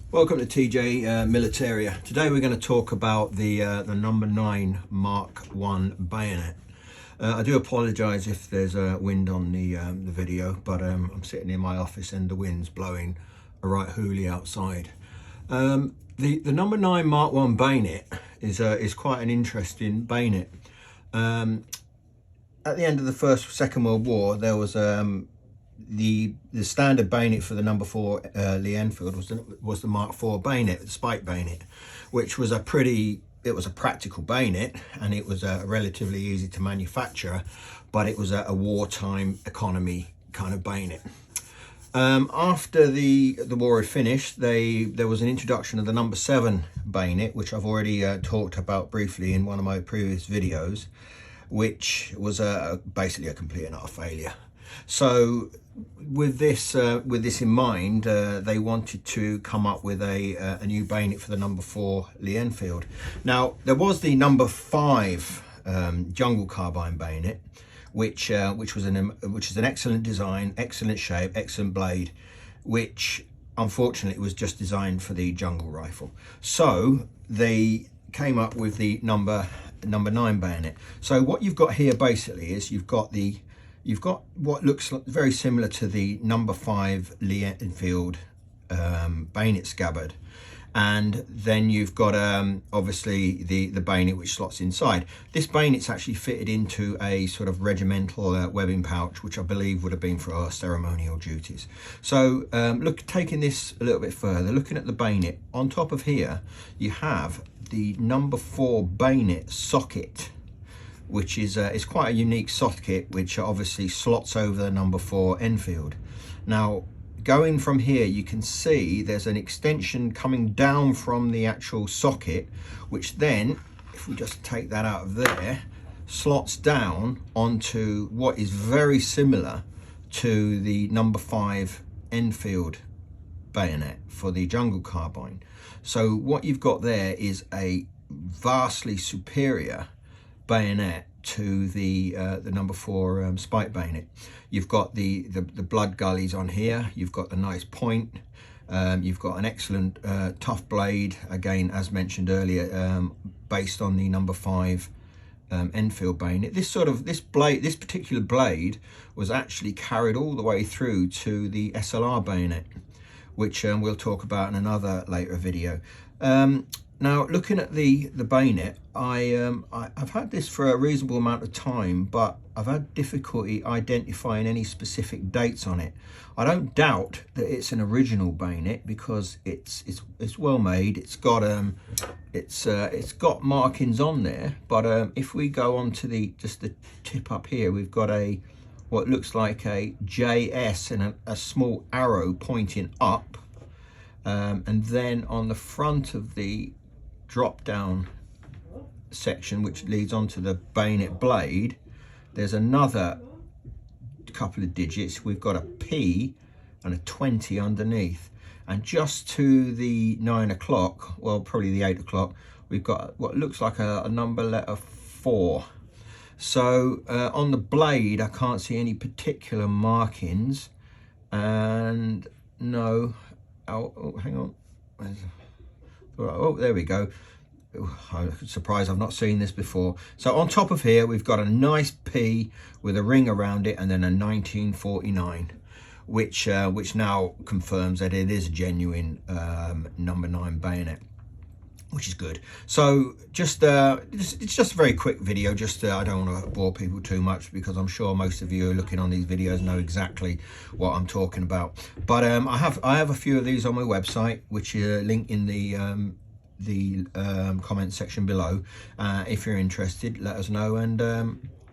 Welcome to TJ Militaria. Today we're going to talk about the number 9 Mark 1 bayonet. I do apologise if there's wind on the video, but I'm sitting in my office and the wind's blowing a right hoolie outside. The number 9 Mark 1 bayonet is quite an interesting bayonet. At the end of the Second World War, there was the standard bayonet for the number 4 Lee Enfield was the Mark 4 bayonet, the spike bayonet, which was a practical bayonet, and it was relatively easy to manufacture, but it was a wartime economy kind of bayonet. After the war had finished, there was an introduction of the number 7 bayonet, which I've already talked about briefly in one of my previous videos, which was basically a complete and utter failure. So with this in mind, they wanted to come up with a new bayonet for the number 4 Lee Enfield. Now there was the number 5 jungle carbine bayonet, which is an excellent design, excellent shape, excellent blade, which unfortunately was just designed for the jungle rifle. So they came up with the number 9 bayonet. So what you've got here basically is you've got what looks very similar to the number 5 Lee Enfield bayonet scabbard, and then you've got obviously the bayonet which slots inside. This bayonet's actually fitted into a sort of regimental webbing pouch, which I believe would have been for our ceremonial duties. So taking this a little bit further, looking at the bayonet, on top of here you have the number 4 bayonet socket, which is quite a unique socket, which obviously slots over the number 4 Enfield. Now going from here, you can see there's an extension coming down from the actual socket, which then, if we just take that out of there, slots down onto what is very similar to the number 5 Enfield bayonet for the jungle carbine. So what you've got there is a vastly superior bayonet to the number 4 spike bayonet. You've got the blood gullies on here, you've got the nice point, you've got an excellent tough blade, again as mentioned earlier, based on the number 5 Enfield bayonet. This particular blade was actually carried all the way through to the SLR bayonet, which we'll talk about in another later video. Now looking at the bayonet, I've had this for a reasonable amount of time, but I've had difficulty identifying any specific dates on it. I don't doubt that it's an original bayonet because it's well made. It's got markings on there, but if we go on to the tip up here, we've got what looks like a JS and a small arrow pointing up, and then on the front of the drop down section, which leads onto the bayonet blade, there's another couple of digits. We've got a P and a 20 underneath, and just to the 9 o'clock, well probably the 8 o'clock, we've got what looks like a number letter 4. So on the blade I can't see any particular markings, and no, oh hang on, oh there we go. I'm surprised I've not seen this before. So on top of here we've got a nice P with a ring around it, and then a 1949, which now confirms that it is a genuine number 9 bayonet, which is good. So it's just a very quick video. I don't want to bore people too much, because I'm sure most of you who are looking on these videos know exactly what I'm talking about. But I have a few of these on my website, which link in the comment section below. If you're interested, let us know, and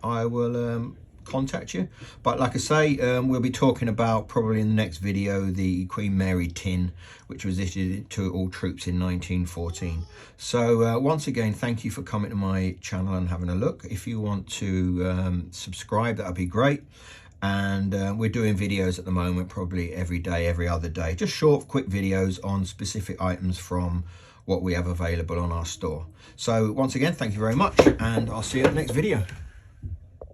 I will contact you. But like I say, we'll be talking about probably in the next video the Queen Mary tin, which was issued to all troops in 1914. So once again, thank you for coming to my channel and having a look. If you want to subscribe, that would be great. And we're doing videos at the moment probably every day, every other day, just short quick videos on specific items from what we have available on our store. So once again, thank you very much, and I'll see you at the next video.